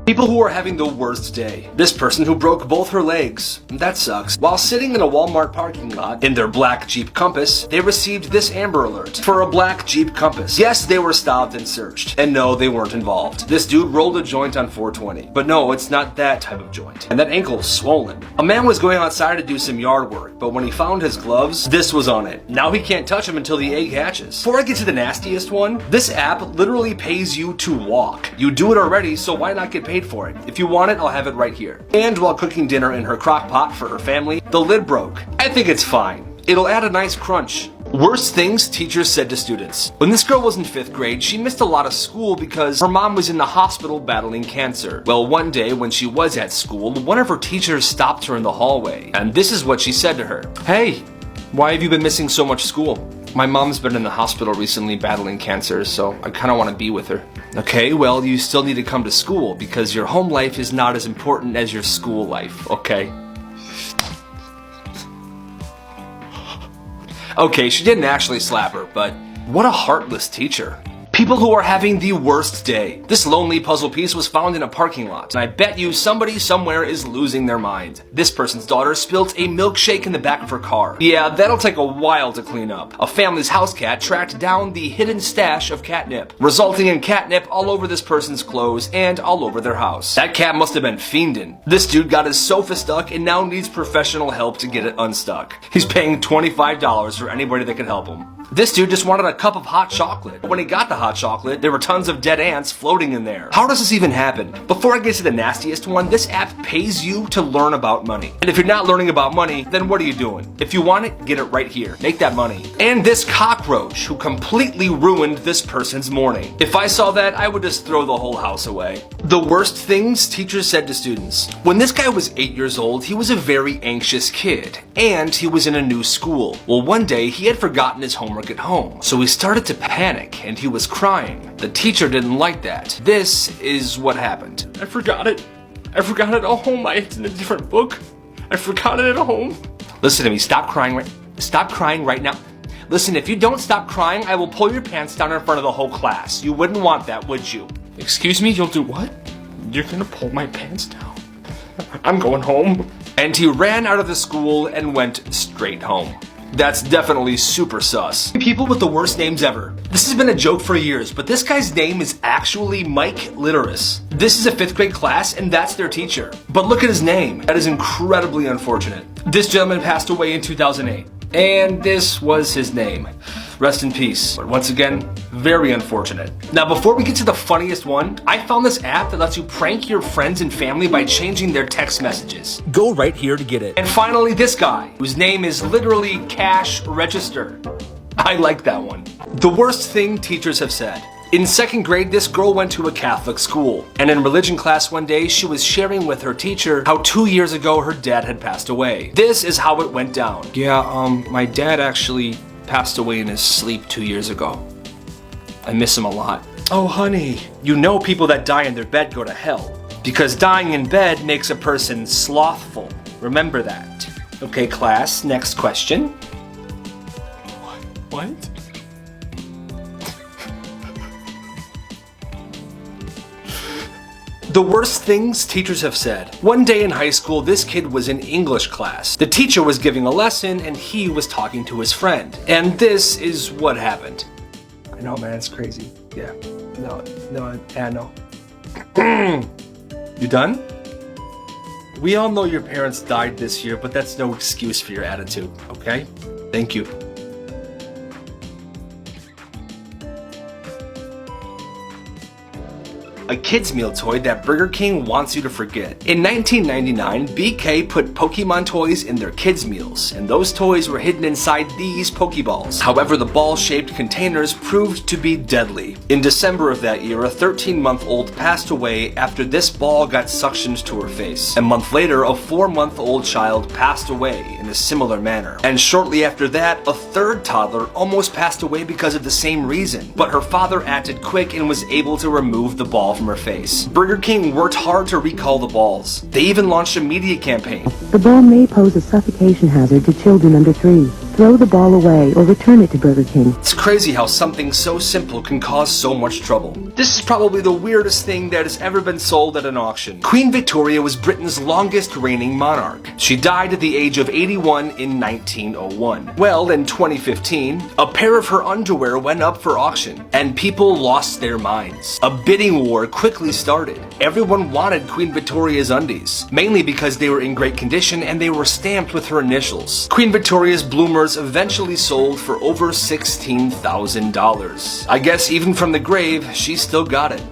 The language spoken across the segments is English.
People who are having the worst day. This person who broke both her legs. That sucks. While sitting in a Walmart parking lot in their black Jeep Compass, they received this Amber Alert for a black Jeep Compass. Yes, they were stopped and searched. And no, they weren't involved. This dude rolled a joint on 420. But no, it's not that type of joint. And that ankle is swollen. A man was going outside to do some yard work, but when he found his gloves, this was on it. Now he can't touch them until the egg hatches. Before I get to the nastiest one, this app literally pays you to walk. You do it already, so why not get paid for it? If you want it, I'll have it right here. And while cooking dinner in her crock pot for her family, the lid broke. I think it's fine. It'll add a nice crunch. Worst things teachers said to students. When this girl was in 5th grade, she missed a lot of school because her mom was in the hospital battling cancer. Well, one day when she was at school, one of her teachers stopped her in the hallway. And this is what she said to her. Hey, why have you been missing so much school? My mom's been in the hospital recently battling cancer, so I kind of want to be with her. Okay, well, you still need to come to school because your home life is not as important as your school life, okay? Okay, she didn't actually slap her, but what a heartless teacher. People who are having the worst day. This lonely puzzle piece was found in a parking lot, and I bet you somebody somewhere is losing their mind. This person's daughter spilled a milkshake in the back of her car. Yeah, that'll take a while to clean up. A family's house cat tracked down the hidden stash of catnip, resulting in catnip all over this person's clothes and all over their house. That cat must have been fiending. This dude got his sofa stuck and now needs professional help to get it unstuck. He's paying $25 for anybody that can help him. This dude just wanted a cup of hot chocolate. When he got the hot chocolate, there were tons of dead ants floating in there. How does this even happen? Before I get to the nastiest one, this app pays you to learn about money. And if you're not learning about money, then what are you doing? If you want it, get it right here. Make that money. And this cockroach who completely ruined this person's morning. If I saw that, I would just throw the whole house away. The worst things teachers said to students. When this guy was 8 years old, he was a very anxious kid. And he was in a new school. Well, one day he had forgotten his homework at home. So he started to panic and he was crying. The teacher didn't like that. This is what happened. I forgot it at home. It's in a different book. I forgot it at home. Listen to me. Stop crying right now. Listen, if you don't stop crying, I will pull your pants down in front of the whole class. You wouldn't want that, would you? Excuse me, you'll do what? You're gonna pull my pants down? I'm going home. And he ran out of the school and went straight home. That's definitely super sus. People with the worst names ever. This has been a joke for years, but this guy's name is actually Mike Litteris. This is a 5th grade class and that's their teacher. But look at his name. That is incredibly unfortunate. This gentleman passed away in 2008. And this was his name. Rest in peace. But once again, very unfortunate. Now, before we get to the funniest one, I found this app that lets you prank your friends and family by changing their text messages. Go right here to get it. And finally, this guy, whose name is literally Cash Register. I like that one. The worst thing teachers have said. In 2nd grade, this girl went to a Catholic school, and in religion class one day, she was sharing with her teacher how 2 years ago her dad had passed away. This is how it went down. Yeah, my dad actually passed away in his sleep 2 years ago. I miss him a lot. Oh, honey, you know people that die in their bed go to hell, because dying in bed makes a person slothful. Remember that. Okay, class, next question. What? The worst things teachers have said. One day in high school, this kid was in English class. The teacher was giving a lesson and he was talking to his friend. And this is what happened. I know, man, it's crazy. Yeah. No. You done? We all know your parents died this year, but that's no excuse for your attitude, okay? Thank you. A kid's meal toy that Burger King wants you to forget. In 1999, BK put Pokemon toys in their kids' meals, and those toys were hidden inside these Pokeballs. However, the ball-shaped containers proved to be deadly. In December of that year, a 13-month-old passed away after this ball got suctioned to her face. A month later, a 4-month-old child passed away in a similar manner. And shortly after that, a 3rd toddler almost passed away because of the same reason. But her father acted quick and was able to remove the ball from her face. Burger King worked hard to recall the balls. They even launched a media campaign. The ball may pose a suffocation hazard to children under 3. throw the ball away or return it to Burger King. It's crazy how something so simple can cause so much trouble. This is probably the weirdest thing that has ever been sold at an auction. Queen Victoria was Britain's longest reigning monarch. She died at the age of 81 in 1901. Well, in 2015, a pair of her underwear went up for auction, and people lost their minds. A bidding war quickly started. Everyone wanted Queen Victoria's undies, mainly because they were in great condition and they were stamped with her initials. Queen Victoria's bloomers eventually sold for over $16,000. I guess even from the grave, she still got it.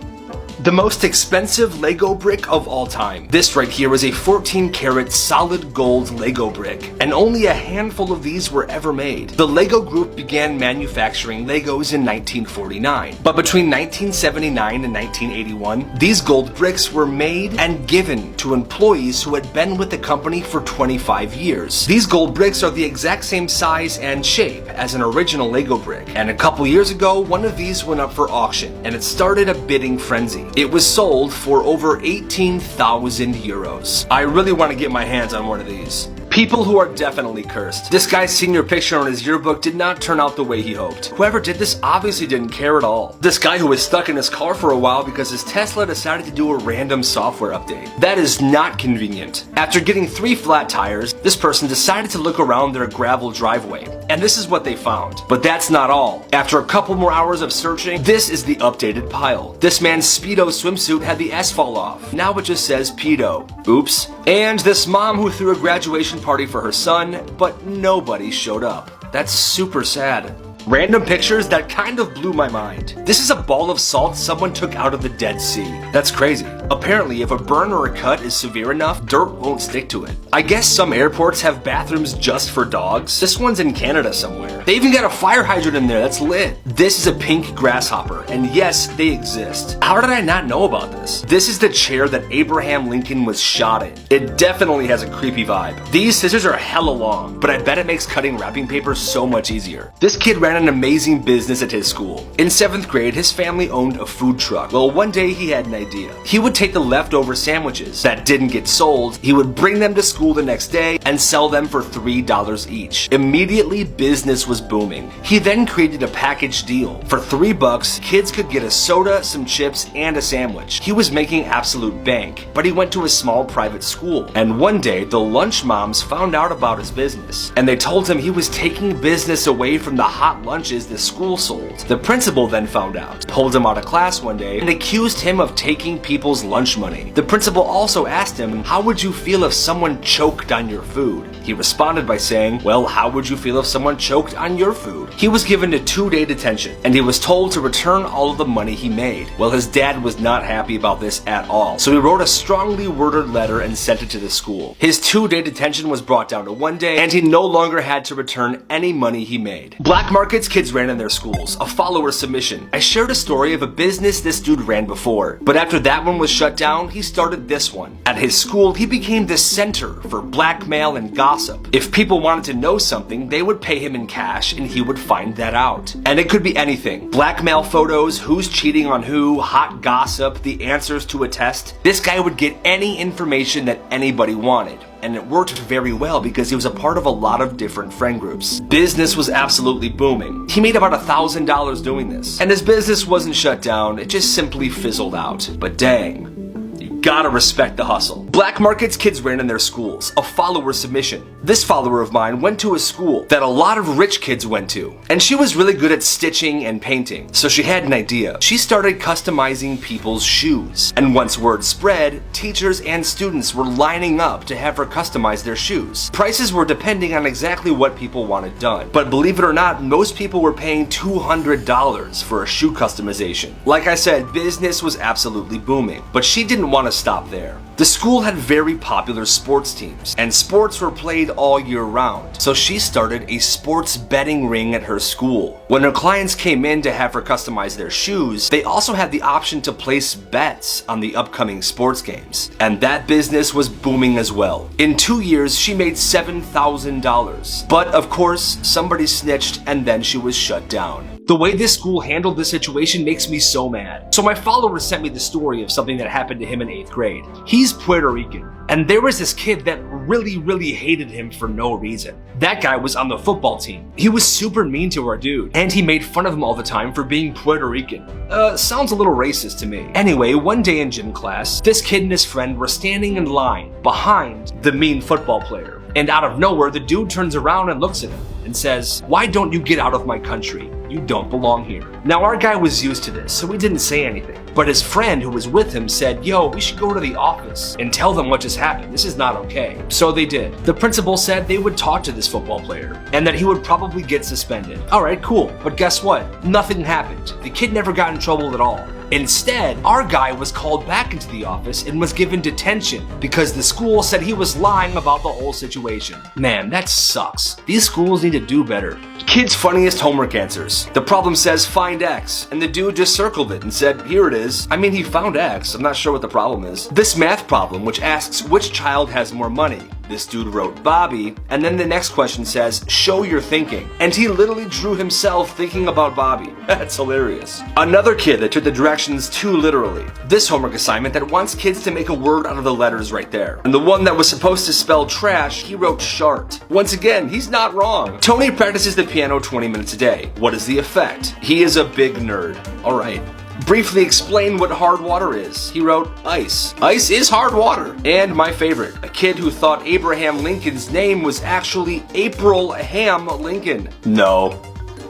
The most expensive Lego brick of all time. This right here is a 14-karat solid gold Lego brick, and only a handful of these were ever made. The Lego Group began manufacturing Legos in 1949, but between 1979 and 1981, these gold bricks were made and given to employees who had been with the company for 25 years. These gold bricks are the exact same size and shape as an original Lego brick, and a couple years ago, one of these went up for auction, and it started a bidding frenzy. It was sold for over 18,000 euros. I really want to get my hands on one of these. People who are definitely cursed. This guy's senior picture on his yearbook did not turn out the way he hoped. Whoever did this obviously didn't care at all. This guy who was stuck in his car for a while because his Tesla decided to do a random software update. That is not convenient. After getting 3 flat tires, this person decided to look around their gravel driveway. And this is what they found. But that's not all. After a couple more hours of searching, this is the updated pile. This man's Speedo swimsuit had the S fall off. Now it just says pedo. Oops. And this mom who threw a graduation party for her son, but nobody showed up. That's super sad. Random pictures that kind of blew my mind. This is a ball of salt someone took out of the Dead Sea. That's crazy. Apparently, if a burn or a cut is severe enough, dirt won't stick to it. I guess some airports have bathrooms just for dogs. This one's in Canada somewhere. They even got a fire hydrant in there. That's lit. This is a pink grasshopper, and yes, they exist. How did I not know about this? This is the chair that Abraham Lincoln was shot in. It definitely has a creepy vibe. These scissors are hella long, but I bet it makes cutting wrapping paper so much easier. This kid ran an amazing business at his school. In 7th grade, his family owned a food truck. Well, one day he had an idea. He would take the leftover sandwiches that didn't get sold, he would bring them to school the next day and sell them for $3 each. Immediately, business was booming. He then created a package deal. For $3, kids could get a soda, some chips, and a sandwich. He was making absolute bank, but he went to a small private school. And one day, the lunch moms found out about his business, and they told him he was taking business away from the hot lunches the school sold. The principal then found out, pulled him out of class one day, and accused him of taking people's lunch money. The principal also asked him, "How would you feel if someone choked on your food?" He responded by saying, "Well, how would you feel if someone choked on your food?" He was given a 2-day detention, and he was told to return all of the money he made. Well, his dad was not happy about this at all, so he wrote a strongly worded letter and sent it to the school. His 2-day detention was brought down to 1 day, and he no longer had to return any money he made. Black markets kids ran in their schools, a follower submission. I shared a story of a business this dude ran before, but after that one was shut down, he started this one. At his school, he became the center for blackmail and gossip. If people wanted to know something, they would pay him in cash and he would find that out. And it could be anything. Blackmail photos, who's cheating on who, hot gossip, the answers to a test. This guy would get any information that anybody wanted. And it worked very well because he was a part of a lot of different friend groups. Business was absolutely booming. He made about $1,000 doing this. And his business wasn't shut down, it just simply fizzled out. But dang, you gotta respect the hustle. Black markets kids ran in their schools, a follower submission. This follower of mine went to a school that a lot of rich kids went to, and she was really good at stitching and painting, so she had an idea. She started customizing people's shoes, and once word spread, teachers and students were lining up to have her customize their shoes. Prices were depending on exactly what people wanted done, but believe it or not, most people were paying $200 for a shoe customization. Like I said, business was absolutely booming, but she didn't want to stop there. The school had very popular sports teams, and sports were played all year round, so she started a sports betting ring at her school. When her clients came in to have her customize their shoes, they also had the option to place bets on the upcoming sports games, and that business was booming as well. In 2 years, she made $7,000, but of course, somebody snitched and then she was shut down. The way this school handled this situation makes me so mad. So my follower sent me the story of something that happened to him in 8th grade. He's He's Puerto Rican. And there was this kid that really hated him for no reason. That guy was on the football team. He was super mean to our dude, and he made fun of him all the time for being Puerto Rican. Sounds a little racist to me. Anyway, one day in gym class, this kid and his friend were standing in line behind the mean football player. And out of nowhere, the dude turns around and looks at him and says, "Why don't you get out of my country? You don't belong here." Now our guy was used to this, so he didn't say anything. But his friend who was with him said, "Yo, we should go to the office and tell them what just happened. This is not okay." So they did. The principal said they would talk to this football player and that he would probably get suspended. Alright, cool. But guess what? Nothing happened. The kid never got in trouble at all. Instead, our guy was called back into the office and was given detention because the school said he was lying about the whole situation. Man, that sucks. These schools need to do better. Kid's funniest homework answers. The problem says find X, and the dude just circled it and said, "Here it is." I mean, he found X. I'm not sure what the problem is. This math problem, which asks which child has more money. This dude wrote Bobby, and then the next question says, "Show your thinking." And he literally drew himself thinking about Bobby. That's hilarious. Another kid that took the directions too literally. This homework assignment that wants kids to make a word out of the letters right there. And the one that was supposed to spell trash, he wrote shart. Once again, he's not wrong. Tony practices the piano 20 minutes a day. What is the effect? He is a big nerd. Alright. Briefly explain what hard water is. He wrote ice. Ice is hard water. And my favorite, a kid who thought Abraham Lincoln's name was actually April Ham Lincoln. No.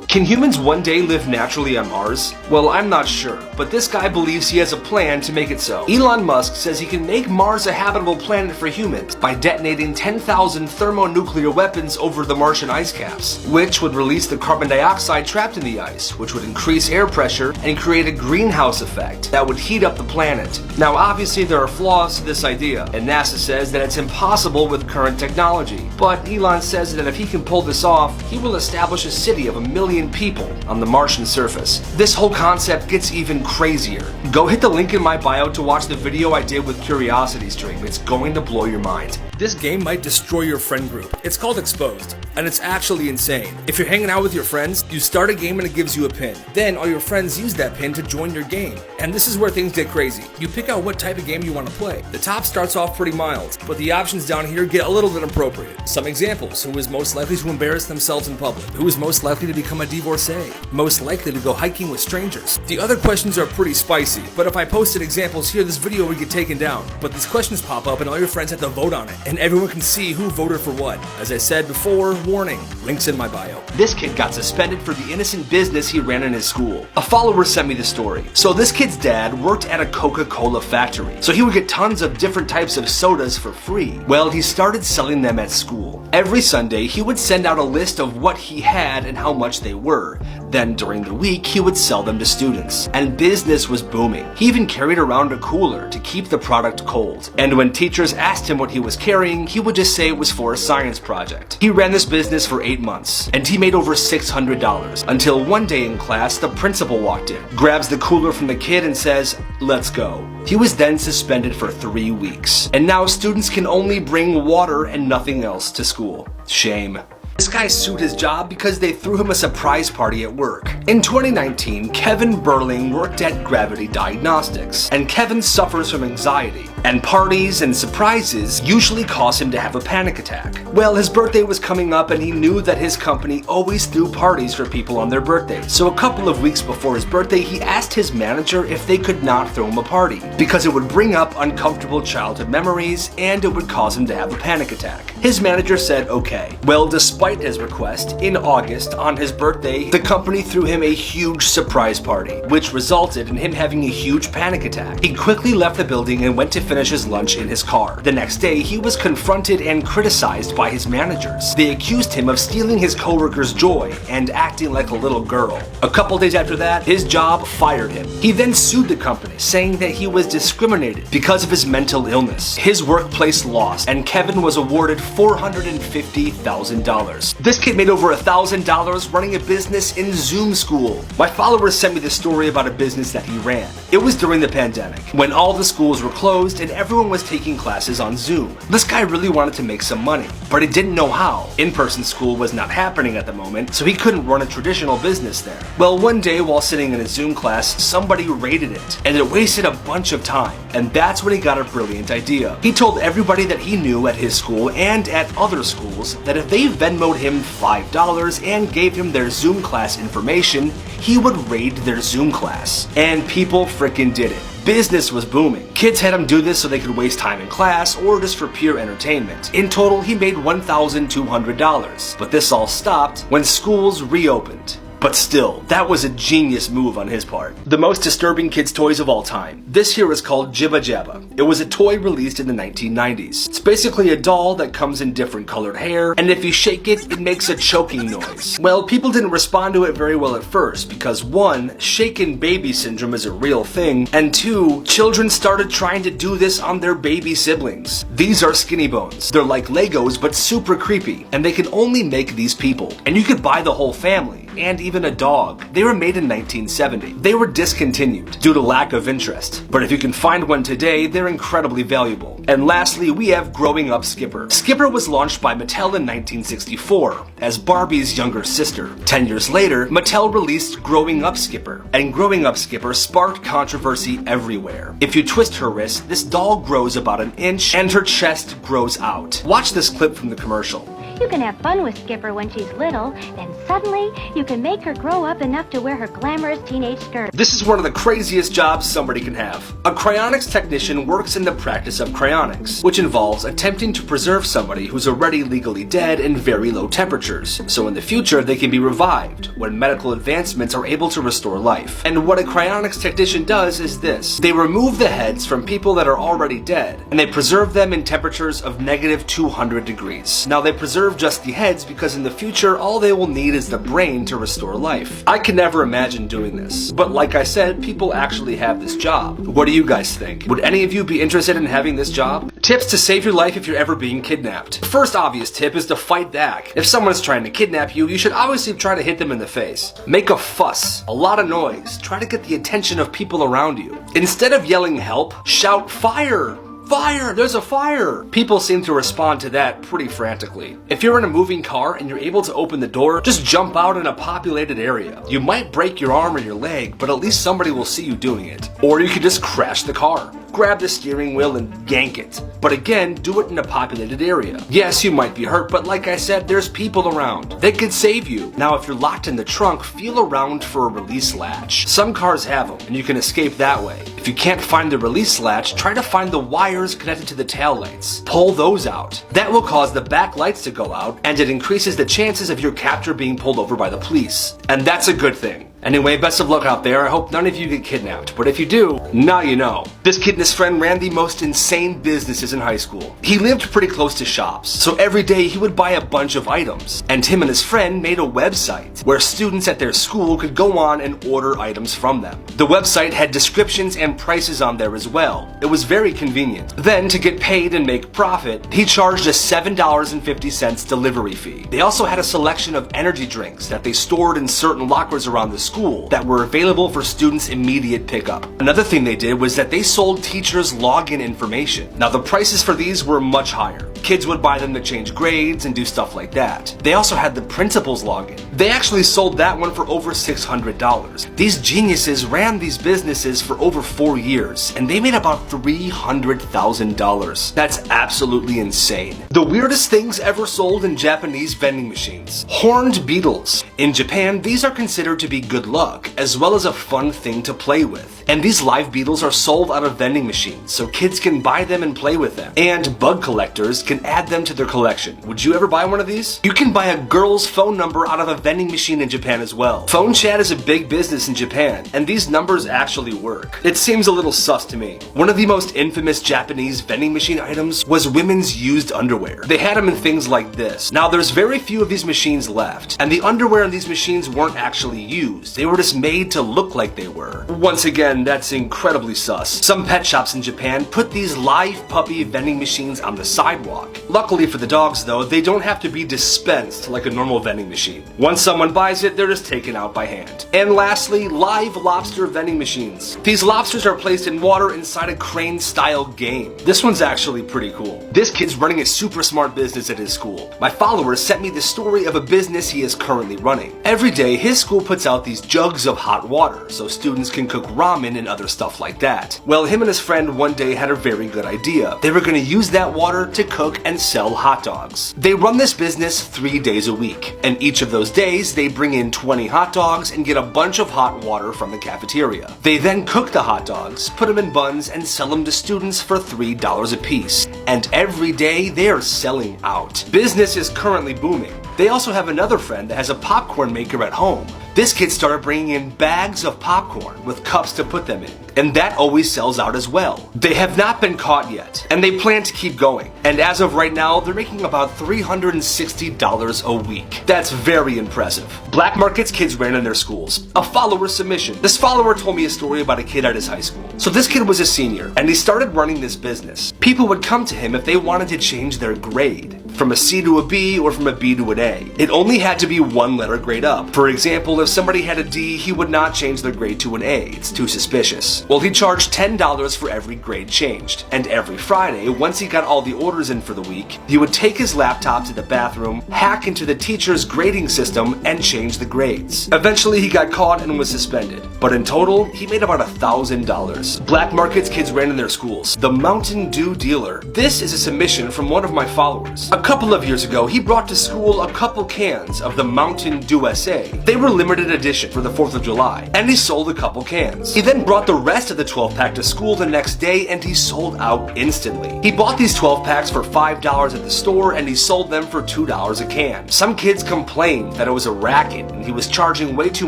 Can humans one day live naturally on Mars? Well, I'm not sure, but this guy believes he has a plan to make it so. Elon Musk says he can make Mars a habitable planet for humans by detonating 10,000 thermonuclear weapons over the Martian ice caps, which would release the carbon dioxide trapped in the ice, which would increase air pressure and create a greenhouse effect that would heat up the planet. Now, obviously there are flaws to this idea, and NASA says that it's impossible with current technology. But Elon says that if he can pull this off, he will establish a city of 1 million people on the Martian surface. This whole concept gets even crazier. Go hit the link in my bio to watch the video I did with CuriosityStream. It's going to blow your mind. This game might destroy your friend group. It's called Exposed, and it's actually insane. If you're hanging out with your friends, you start a game and it gives you a pin. Then all your friends use that pin to join your game. And this is where things get crazy. You pick out what type of game you want to play. The top starts off pretty mild, but the options down here get a little bit inappropriate. Some examples: who is most likely to embarrass themselves in public? Who is most likely to become a divorcee? Most likely to go hiking with strangers? The other questions are pretty spicy, but if I posted examples here, this video would get taken down. But these questions pop up and all your friends have to vote on it, and everyone can see who voted for what. As I said before, warning, links in my bio. This kid got suspended for the innocent business he ran in his school. A follower sent me the story. So this kid's dad worked at a Coca-Cola factory, so he would get tons of different types of sodas for free. Well, he started selling them at school. Every Sunday, he would send out a list of what he had and how much they were. Then during the week, he would sell them to students, and business was booming. He even carried around a cooler to keep the product cold. And when teachers asked him what he was carrying, he would just say it was for a science project. He ran this business for 8 months, and he made over $600, until one day in class, the principal walked in, grabs the cooler from the kid and says, "Let's go." He was then suspended for 3 weeks, and now students can only bring water and nothing else to school. Shame. This guy sued his job because they threw him a surprise party at work. In 2019, Kevin Burling worked at Gravity Diagnostics, and Kevin suffers from anxiety, and parties and surprises usually cause him to have a panic attack. Well, his birthday was coming up and he knew that his company always threw parties for people on their birthdays. So a couple of weeks before his birthday, he asked his manager if they could not throw him a party, because it would bring up uncomfortable childhood memories and it would cause him to have a panic attack. His manager said okay. Well, despite his request, in August, on his birthday, the company threw him a huge surprise party, which resulted in him having a huge panic attack. He quickly left the building and went to finish his lunch in his car. The next day, he was confronted and criticized by his managers. They accused him of stealing his coworkers' joy and acting like a little girl. A couple days after that, his job fired him. He then sued the company, saying that he was discriminated because of his mental illness. His workplace lost, and Kevin was awarded $450,000. This kid made over $1,000 running a business in Zoom school. My followers sent me this story about a business that he ran. It was during the pandemic, when all the schools were closed and everyone was taking classes on Zoom. This guy really wanted to make some money, but he didn't know how. In-person school was not happening at the moment, so he couldn't run a traditional business there. Well, one day while sitting in a Zoom class, somebody raided it, and it wasted a bunch of time. And that's when he got a brilliant idea. He told everybody that he knew at his school and at other schools that if they Venmoed him $5 and gave him their Zoom class information, he would raid their Zoom class. And people frickin' did it. Business was booming. Kids had him do this so they could waste time in class or just for pure entertainment. In total, he made $1,200. But this all stopped when schools reopened. But still, that was a genius move on his part. The most disturbing kids' toys of all time. This here is called Jibba Jabba. It was a toy released in the 1990s. It's basically a doll that comes in different colored hair, and if you shake it, it makes a choking noise. Well, people didn't respond to it very well at first because 1, shaken baby syndrome is a real thing, and 2, children started trying to do this on their baby siblings. These are skinny bones. They're like Legos, but super creepy, and they can only make these people. And you could buy the whole family, and even a dog. They were made in 1970. They were discontinued due to lack of interest, but if you can find one today, they're incredibly valuable. And lastly, we have Growing Up Skipper. Skipper was launched by Mattel in 1964 as Barbie's younger sister. 10 years later, Mattel released Growing Up Skipper, and Growing Up Skipper sparked controversy everywhere. If you twist her wrist, this doll grows about an inch and her chest grows out. Watch this clip from the commercial. You can have fun with Skipper when she's little, then suddenly you can make her grow up enough to wear her glamorous teenage skirt. This is one of the craziest jobs somebody can have. A cryonics technician works in the practice of cryonics, which involves attempting to preserve somebody who's already legally dead in very low temperatures, so in the future they can be revived when medical advancements are able to restore life. And what a cryonics technician does is this. They remove the heads from people that are already dead, and they preserve them in temperatures of -200 degrees. Now they preserve just the heads because in the future all they will need is the brain to restore life. I can never imagine doing this, but like I said, people actually have this job. What do you guys think? Would any of you be interested in having this job? Tips to save your life if you're ever being kidnapped. The first obvious tip is to fight back. If someone's trying to kidnap you, you should obviously try to hit them in the face. Make a fuss, a lot of noise, try to get the attention of people around you. Instead of yelling help, shout fire! Fire! There's a fire! People seem to respond to that pretty frantically. If you're in a moving car and you're able to open the door, just jump out in a populated area. You might break your arm or your leg, but at least somebody will see you doing it. Or you could just crash the car. Grab the steering wheel and yank it. But again, do it in a populated area. Yes, you might be hurt, but like I said, there's people around. They could save you. Now, if you're locked in the trunk, feel around for a release latch. Some cars have them, and you can escape that way. If you can't find the release latch, try to find the wires connected to the taillights. Pull those out. That will cause the back lights to go out, and it increases the chances of your captor being pulled over by the police. And that's a good thing. Anyway, best of luck out there. I hope none of you get kidnapped, but if you do, now you know. This kid and his friend ran the most insane businesses in high school. He lived pretty close to shops, so every day he would buy a bunch of items, and him and his friend made a website where students at their school could go on and order items from them. The website had descriptions and prices on there as well. It was very convenient. Then, to get paid and make profit, he charged a $7.50 delivery fee. They also had a selection of energy drinks that they stored in certain lockers around the school that were available for students' immediate pickup. Another thing they did was that they sold teachers' login information. Now the prices for these were much higher. Kids would buy them to change grades and do stuff like that. They also had the principal's login. They actually sold that one for over $600. These geniuses ran these businesses for over 4 years, and they made about $300,000. That's absolutely insane. The weirdest things ever sold in Japanese vending machines. Horned beetles. In Japan, these are considered to be good luck, as well as a fun thing to play with. And these live beetles are sold out of vending machines, so kids can buy them and play with them. And bug collectors can add them to their collection. Would you ever buy one of these? You can buy a girl's phone number out of a vending machine in Japan as well. Phone chat is a big business in Japan, and these numbers actually work. It seems a little sus to me. One of the most infamous Japanese vending machine items was women's used underwear. They had them in things like this. Now there's very few of these machines left, and the underwear in these machines weren't actually used. They were just made to look like they were. Once again, that's incredibly sus. Some pet shops in Japan put these live puppy vending machines on the sidewalk. sidewalk. Luckily for the dogs though, they don't have to be dispensed like a normal vending machine. Once someone buys it, they're just taken out by hand. And lastly, live lobster vending machines. These lobsters are placed in water inside a crane-style game. This one's actually pretty cool. This kid's running a super smart business at his school. My followers sent me the story of a business he is currently running. Every day, his school puts out these jugs of hot water so students can cook ramen and other stuff like that. Well, him and his friend one day had a very good idea. They were going to use that water to cook and sell hot dogs. They run this business 3 days a week, and each of those days they bring in 20 hot dogs and get a bunch of hot water from the cafeteria. They then cook the hot dogs, put them in buns, and sell them to students for $3 a piece. And every day they are selling out. Business is currently booming. They also have another friend that has a popcorn maker at home. This kid started bringing in bags of popcorn with cups to put them in, and that always sells out as well. They have not been caught yet, and they plan to keep going. And as of right now, they're making about $360 a week. That's very impressive. Black markets kids ran in their schools. A follower submission. This follower told me a story about a kid at his high school. So this kid was a senior, and he started running this business. People would come to him if they wanted to change their grade, from a C to a B or from a B to an A. It only had to be one letter grade up. For example, if somebody had a D, he would not change their grade to an A. It's too suspicious. Well, he charged $10 for every grade changed. And every Friday, once he got all the orders in for the week, he would take his laptop to the bathroom, hack into the teacher's grading system, and change the grades. Eventually, he got caught and was suspended. But in total, he made about $1,000. Black markets kids ran in their schools. The Mountain Dew dealer. This is a submission from one of my followers. A couple of years ago, he brought to school a couple cans of the Mountain Dew USA. They were limited edition for the 4th of July, and he sold a couple cans. He then brought the rest of the 12-pack to school the next day, and he sold out instantly. He bought these 12 packs for $5 at the store, and he sold them for $2 a can. Some kids complained that it was a racket, and he was charging way too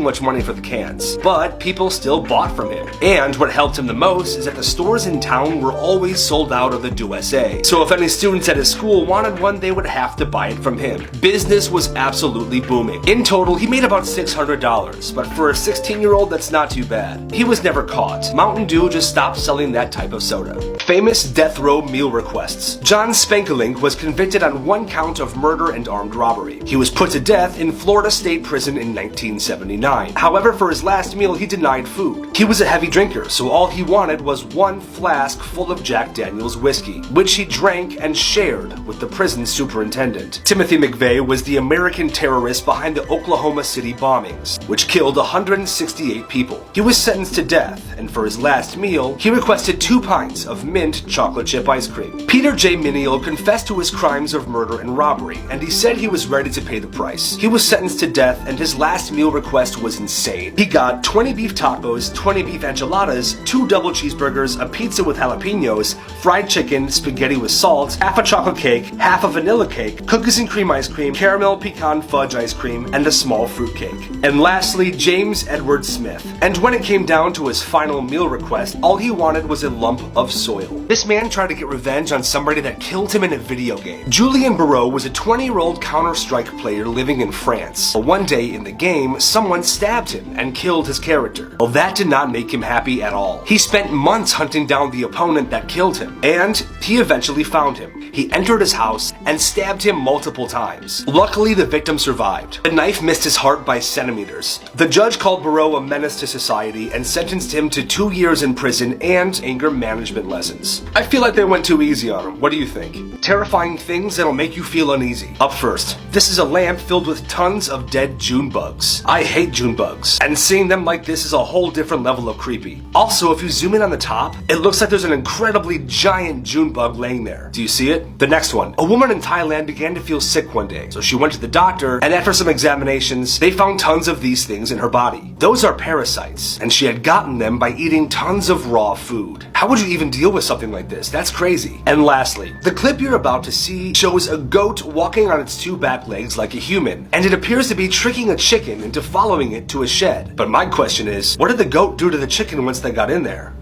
much money for the cans. But people still bought from him. And what helped him the most is that the stores in town were always sold out of the Dew USA. So if any students at his school wanted one, they would have to buy it from him. Business was absolutely booming. In total, he made about $600, but for a 16-year-old, that's not too bad. He was never caught. Mountain Dew just stopped selling that type of soda. Famous death row meal requests. John Spankelink was convicted on 1 count of murder and armed robbery. He was put to death in Florida State Prison in 1979. However, for his last meal, he denied food. He was a heavy drinker, so all he wanted was 1 flask full of Jack Daniel's whiskey, which he drank and shared with the prison superintendent. Timothy McVeigh was the American terrorist behind the Oklahoma City bombings, which killed 168 people. He was sentenced to death, and for his last meal, he requested 2 pints of mint chocolate chip ice cream. Peter J. Miniel confessed to his crimes of murder and robbery, and he said he was ready to pay the price. He was sentenced to death, and his last meal request was insane. He got 20 beef tacos, 20 beef enchiladas, 2 double cheeseburgers, a pizza with jalapenos, fried chicken, spaghetti with salt, half a chocolate cake, half a vanilla cake, cookies and cream ice cream, caramel pecan fudge ice cream, and a small fruit cake. And lastly, James Edward Smith. And when it came down to his final meal request, all he wanted was a lump of soil. This man tried to get revenge on somebody that killed him in a video game. Julien Barreau was a 20-year-old Counter-Strike player living in France. One day in the game, someone stabbed him and killed his character. Well, that did not make him happy at all. He spent months hunting down the opponent that killed him, and he eventually found him. He entered his house and stabbed him multiple times. Luckily, the victim survived. The knife missed his heart by centimeters. The judge called Barreau a menace to society and sentenced him to 2 years in prison and anger management lessons. I feel like they went too easy on him. What do you think? Terrifying things that'll make you feel uneasy. Up first, this is a lamp filled with tons of dead June bugs. I hate June bugs, and seeing them like this is a whole different level of creepy. Also, if you zoom in on the top, it looks like there's an incredibly giant June bug laying there. Do you see it? The next one. A woman in Thailand began to feel sick one day, so she went to the doctor, and after some examinations, they found tons of these things in her body. Those are parasites, and she had gotten them by eating tons of raw food. How would you even deal with something like this? That's crazy. And lastly, the clip you're about to see shows a goat walking on its 2 back legs like a human, and it appears to be tricking a chicken into following it to a shed. But my question is, what did the goat do to the chicken once they got in there?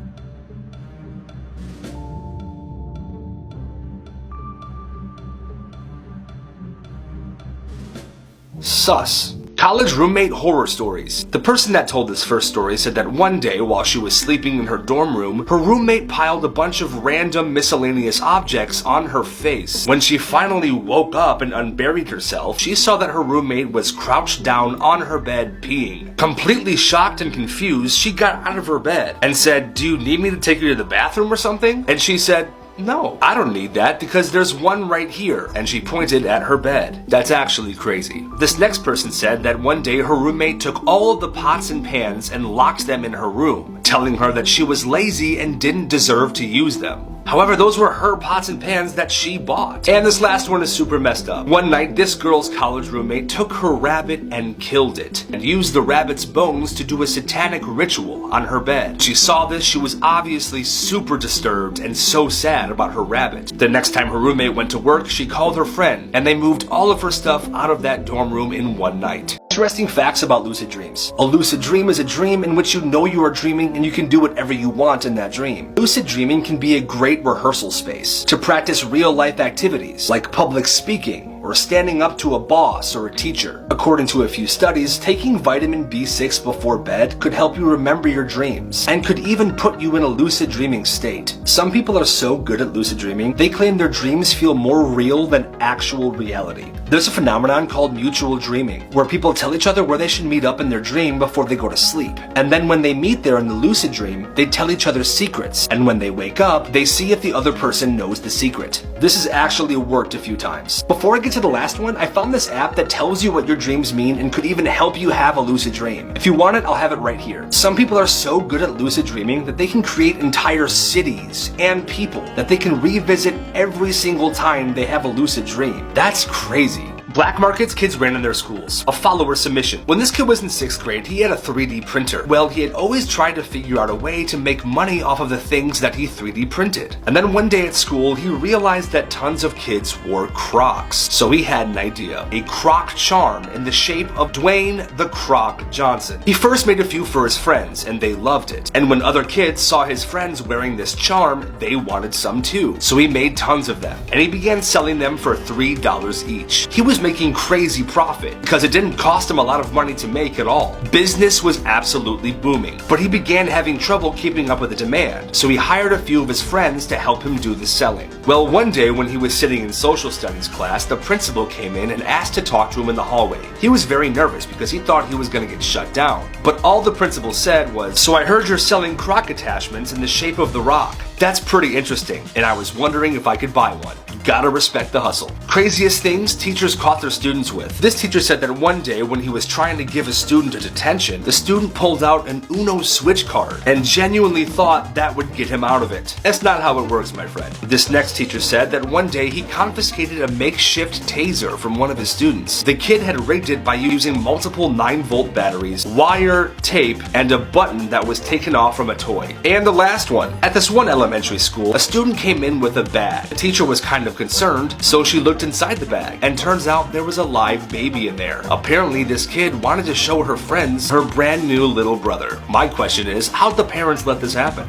Sus. College roommate horror stories. The person that told this first story said that one day while she was sleeping in her dorm room, her roommate piled a bunch of random miscellaneous objects on her face. When she finally woke up and unburied herself, she saw that her roommate was crouched down on her bed peeing. Completely shocked and confused, she got out of her bed and said, "Do you need me to take you to the bathroom or something?" And she said, "No, I don't need that because there's one right here," and she pointed at her bed. That's actually crazy. This next person said that one day her roommate took all of the pots and pans and locked them in her room, telling her that she was lazy and didn't deserve to use them. However, those were her pots and pans that she bought. And this last one is super messed up. One night, this girl's college roommate took her rabbit and killed it, and used the rabbit's bones to do a satanic ritual on her bed. She saw this, she was obviously super disturbed and so sad about her rabbit. The next time her roommate went to work, she called her friend, and they moved all of her stuff out of that dorm room in one night. Interesting facts about lucid dreams. A lucid dream is a dream in which you know you are dreaming and you can do whatever you want in that dream. Lucid dreaming can be a great rehearsal space to practice real-life activities like public speaking or standing up to a boss or a teacher. According to a few studies, taking vitamin B6 before bed could help you remember your dreams and could even put you in a lucid dreaming state. Some people are so good at lucid dreaming, they claim their dreams feel more real than actual reality. There's a phenomenon called mutual dreaming, where people tell each other where they should meet up in their dream before they go to sleep. And then when they meet there in the lucid dream, they tell each other secrets. And when they wake up, they see if the other person knows the secret. This has actually worked a few times. Before I get to the last one, I found this app that tells you what your dreams mean and could even help you have a lucid dream. If you want it, I'll have it right here. Some people are so good at lucid dreaming that they can create entire cities and people that they can revisit every single time they have a lucid dream. That's crazy. Black markets kids ran in their schools. A follower submission. When this kid was in 6th grade, he had a 3D printer. Well, he had always tried to figure out a way to make money off of the things that he 3D printed. And then one day at school, he realized that tons of kids wore Crocs. So he had an idea. A Croc charm in the shape of Dwayne the Croc Johnson. He first made a few for his friends, and they loved it. And when other kids saw his friends wearing this charm, they wanted some too. So he made tons of them, and he began selling them for $3 each. He was making crazy profit because it didn't cost him a lot of money to make at all. Business was absolutely booming, but he began having trouble keeping up with the demand, so he hired a few of his friends to help him do the selling. Well, one day when he was sitting in social studies class, the principal came in and asked to talk to him in the hallway. He was very nervous because he thought he was going to get shut down, but all the principal said was, "So I heard you're selling Croc attachments in the shape of the Rock. That's pretty interesting, and I was wondering if I could buy one." Gotta respect the hustle. Craziest things teachers caught their students with. This teacher said that one day when he was trying to give a student a detention, the student pulled out an Uno switch card and genuinely thought that would get him out of it. That's not how it works, my friend. This next teacher said that one day he confiscated a makeshift taser from one of his students. The kid had rigged it by using multiple 9-volt batteries, wire, tape, and a button that was taken off from a toy. And the last one. At this one elementary school, a student came in with a bag. The teacher was kind of concerned, so she looked inside the bag, and turns out there was a live baby in there. Apparently, this kid wanted to show her friends her brand new little brother. My question is, how'd the parents let this happen?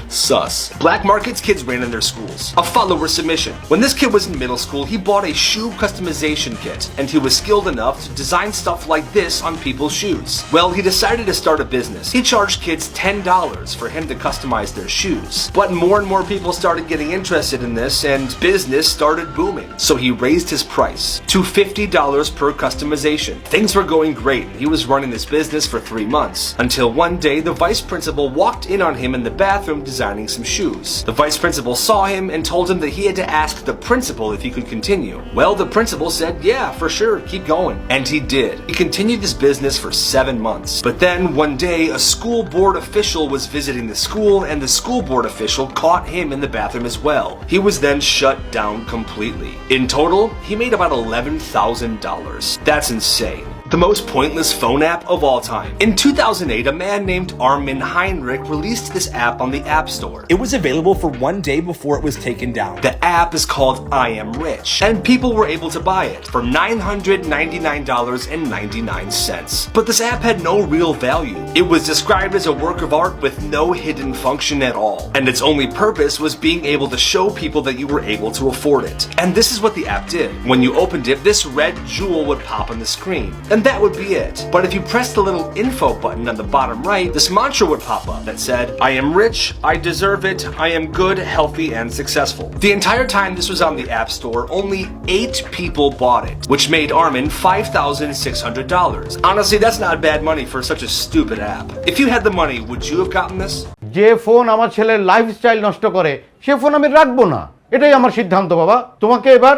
Sus. Black markets kids ran in their schools. A follower submission. When this kid was in middle school, he bought a shoe customization kit, and he was skilled enough to design stuff like this on people's shoes. Well, he decided to start a business. He charged kids $10 for him to customize their shoes. But more and more people started getting interested in this, and business started booming. So he raised his price to $50 per customization. Things were going great. He was running this business for 3 months, until one day the vice principal walked in on him in the bathroom designing some shoes. The vice principal saw him and told him that he had to ask the principal if he could continue. Well, the principal said, "Yeah, for sure, keep going." And he did. He continued this business for 7 months. But then one day, a school board official was visiting the school, and the school board official caught him in the bathroom as well. He was then shut down completely. In total, he made about $11,000. That's insane. the most pointless phone app of all time. In 2008, a man named Armin Heinrich released this app on the App Store. It was available for 1 day before it was taken down. The app is called I Am Rich, and people were able to buy it for $999.99. But this app had no real value. It was described as a work of art with no hidden function at all, and its only purpose was being able to show people that you were able to afford it. And this is what the app did. When you opened it, this red jewel would pop on the screen, and that would be it. But if you pressed the little info button on the bottom right, this mantra would pop up that said, I am rich, I deserve it, I am good, healthy, and successful. The entire time this was on the App Store, only 8 people bought it, which made Armin $5,600. Honestly, that's not bad money for such a stupid app. If you had the money, would you have gotten this? যে phone আমার ছেলের lifestyle নষ্ট করে সে phone আমি রাখবো না, এটাই আমার সিদ্ধান্ত বাবা। তোমাকে এবার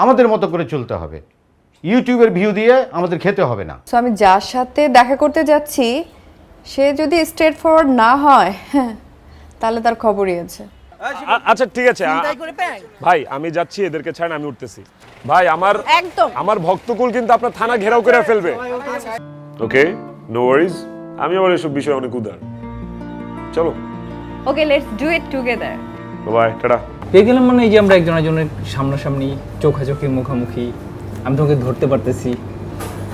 আমাদের মতো করে চলতে হবে, ইউটিউবের ভিউ দিয়ে আমাদের খেতে হবে না। সো আমি যার সাথে দেখা করতে যাচ্ছি সে যদি স্ট্রেট ফরওয়ার্ড না হয় তাহলে তার খবরই আছে। আচ্ছা ঠিক আছে ভাই, আমি যাচ্ছি, এদেরকে ছাড়েন, আমি উঠতেছি। ভাই আমার ভক্তকুল কিন্তু আপনার থানা ঘেরাও করে ফেলবে। ওকে, নো ওয়ারিজ, আমি আবার এসব বিষয়ে অনেক উদার। চলো, okay, let's do it together. Bye, tata. পেয়ে গেলাম মানে এই যে আমরা একজনের সামনাসামনি চোখাচোখি মুখোমুখি, আমি তোমাকে ধরতে পারতেছি,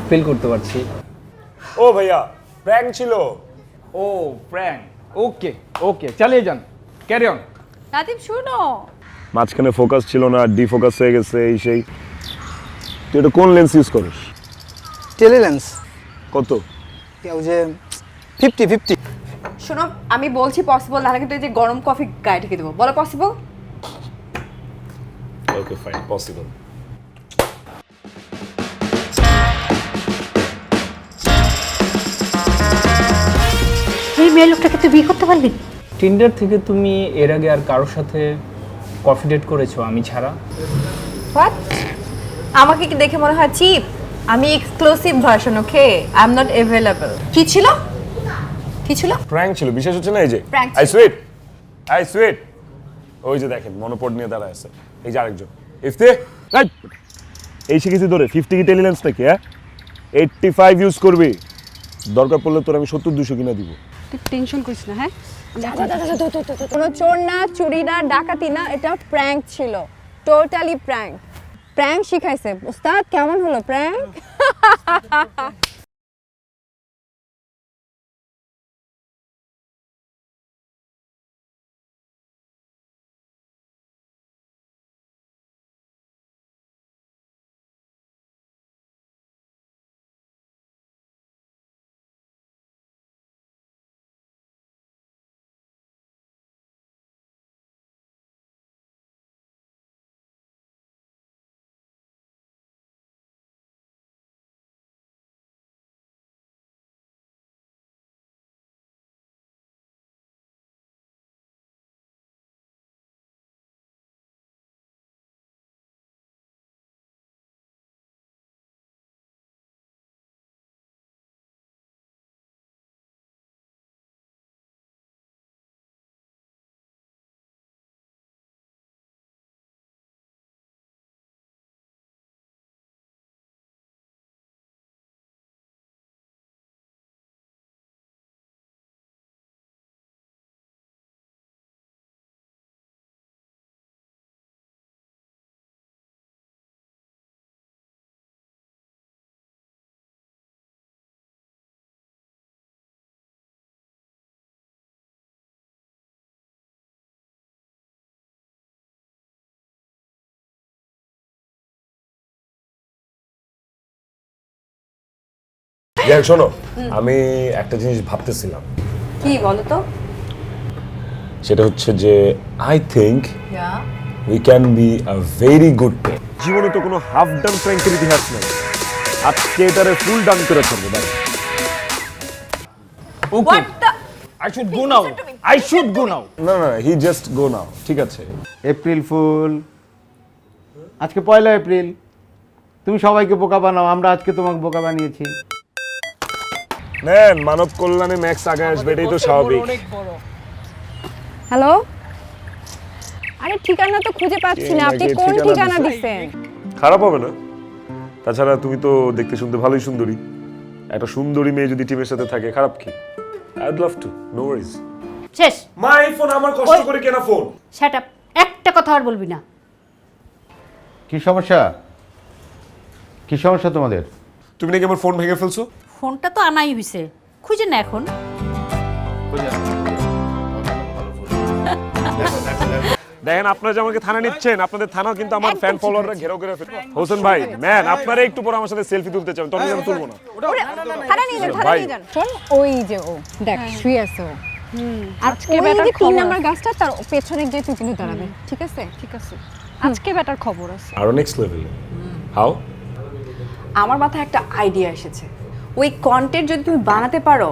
ফিল করতে পারছি। ও ভাইয়া, প্র্যাঙ্ক ছিল। ও প্র্যাঙ্ক, ওকে ওকে, চালিয়ে যান, ক্যারি অন। নাতিব শুনো, মাঝখানে ফোকাস ছিল না, ডিফোকাস হয়ে গেছে, এই সেই। তুই এটা কোন লেন্স ইউজ করিস? Tele lens. কত? কেউ যে 50-50। শোনো, আমি বলছি পসিবল, নাহলে কিন্তু এই যে গরম কফি গায়ে ঢেকে দেবো। বলো পসিবল? Okay fine, possible. এই মেয়ে লোকটাকে তুই বিয়ে করতে পারবি? টিন্ডার থেকে তুমি এর আগে আর কারোর সাথে কফি ডেট করেছো আমি ছাড়া? হোয়াট? আমাকে কি দেখে মনে হয় চিপ? আমি exclusive version, okay? I am not available. কি ছিল? কি ছিল? প্র্যাঙ্ক ছিল, বিশেষ হচ্ছে না এই যে Prank I sweet, I sweet. ওই যে দেখেন মনোপড নিয়ে দাঁড়ায় আছে, এই যে আরেকজন ইফতে, এই শিখেছি তোরে 50 কি টেলি লেন্স নাকি? হ্যাঁ, 85 ইউজ করবি, দরকার পড়লে তোর আমি 70-200 কিনা দিব। তুই টেনশন করিস না, হ্যাঁ? কোনো চোর না, চুরি না, ডাকাতি না, এটা প্র্যাঙ্ক ছিল, টোটালি প্র্যাঙ্ক। প্র্যাঙ্ক শিখাইছে ওস্তাদ। কেমন হলো প্র্যাঙ্ক? দেখ শোনো, আমি একটা জিনিস ভাবতেছিলাম। কি বলো তো? সেটা হচ্ছে যে I think we can be a very good pay. জীবনে তো কোনো হাফ ডান প্র্যাঙ্কের ইতিহাস নেই, আজকে এটারে ফুল ডান করে ফেলবো। দেখ okay, I should go now, I should go now. না না, হি জাস্ট গো নাও, ঠিক আছে? এপ্রিল ফুল, আজকে 1 এপ্রিল। তুমি সবাইকে বোকা বানাও, আমরা আজকে তোমাকে বোকা বানিয়েছি। নেন, মানব কল্যাণে ম্যাক্স আগে আসবে, এটাই তো স্বাভাবিক। হ্যালো, আরে ঠিকানা তো খুঁজে পাচ্ছি না, আপনি কোন ঠিকানা দিছেন? খারাপ হবে না, তাছাড়া তুমি তো দেখতে শুনতে ভালোই সুন্দরী, একটা সুন্দরী মেয়ে যদি টিমের সাথে থাকে খারাপ কি? I'd love to, no worries. শেষ। মাই ফোন, আমার কষ্ট করে কেনা ফোন। শাট আপ, একটা কথা আর বলবি না। কি সমস্যা? কি সমস্যা তোমাদের? তুমি নাকি আমার ফোন ভেঙে ফেলছো? ফোনটা তো আনাই হইছে, খুঁজে না এখন। দেখেন আপনারা যে আমাকে থানা নিচ্ছেন, আপনাদের থানা কিন্তু আমার ফ্যান ফলোয়াররা ঘেরাও করে ফেলে। হোসেন ভাই ম্যান, আপনারা একটু পর আমার সাথে সেলফি তুলতে চান, তখন আমি তুলবো না। থানা নিয়ে যান, থানা নিয়ে যান। শোন, ওই যে ও দেখ শুয়ে আছে ও। আর আজকে ওই বেটার যে 3 খবর নাম্বার আছে। গাছটা তার পেছনে গিয়ে তুই কিন্তু দাঁড়াবে, ঠিক আছে? ঠিক আছে, আজকে বেটার খবর আছে। আরো নেক্সট লেভেল। হাউ? আমার মাথায় একটা আইডিয়া এসেছে। ওই কন্টেন্ট যদি তুমি বানাতে পারো,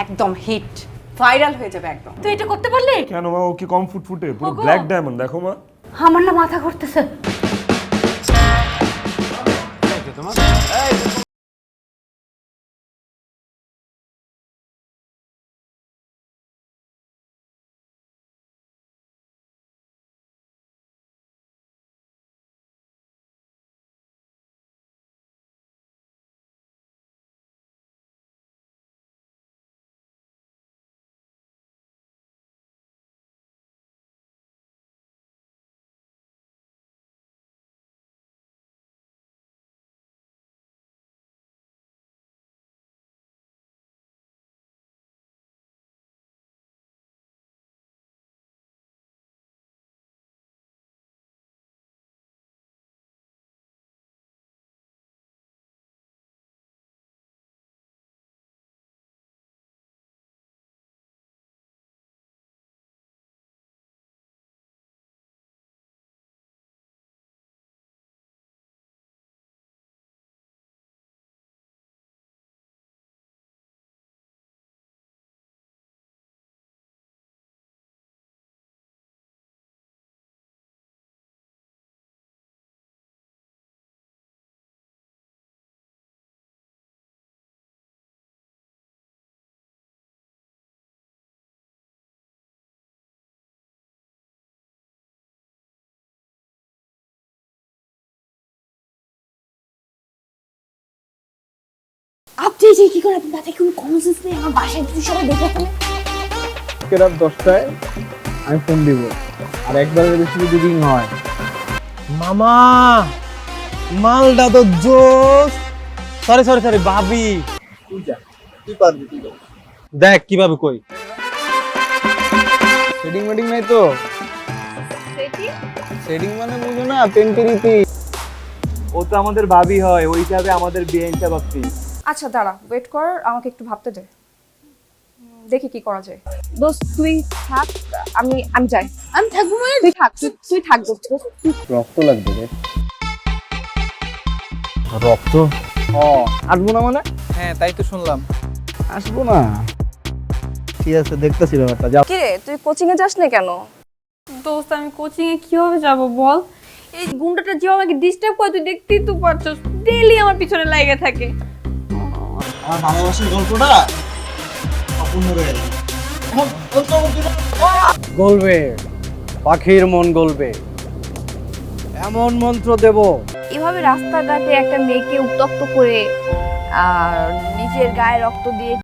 একদম হিট, ভাইরাল হয়ে যাবে একদম। তুই এটা করতে পারলি? কেন মা, ও কি কম ফুটফুটে? পুরো ব্ল্যাক ডায়মন্ড, দেখো মা। আমার না মাথা ঘুরতেছে। আপনি যে কি করে আপনার মাথায় কোনো কমন সেন্স নেই? আমার বাসায় যদি সবাই দেখে ফেলে। রাত 10টায় আমি ফোন দিব, আর একবারের বেশি যদি রিং হয়। মামা মালটা তো জোস। সরি সরি সরি ভাবি, তুই পারবি। দেখ কিভাবে কই সেটিং মেটিং নাই তো। সেটিং মানে বুঝো না, পেন্টিরিতি। ও তো আমাদের ভাবি হয়, ওই হিসাবে আমাদের বিয়ে হিসাব আপনি। আচ্ছা দাঁড়া, ওয়েট কর, আমাকে একটু ভাবতে দে, দেখি কি করা যায়। দোস্ত তুই থাক, আমি যাই। আমি থাকবো মানে? তুই থাক দোস্ত। রক্ত লাগবে রে। রক্ত? আসবো না মানে? হ্যাঁ তাই তো শুনলাম। আসবো না, ঠিক আছে দেখতেছি ব্যাপারটা। যাও। কি রে, তুই কোচিং এ যাস না কেন? দোস্ত আমি কোচিং এ কিভাবে যাব বল? এই গুন্ডাটা যে আমাকে ডিস্টার্ব করে, তুই দেখতেই তো পারছস, ডেইলি আমার পিছনে লাগা থাকে। আমার ভালোবাসার গল্পটা অপূর্ণ রয়ে গেল। গলবে, পাখির মন গলবে, এমন মন্ত্র দেব। এভাবে রাস্তাঘাটে একটা মেয়েকে উত্তক্ত করে আর নিজের গায়ে রক্ত দিয়ে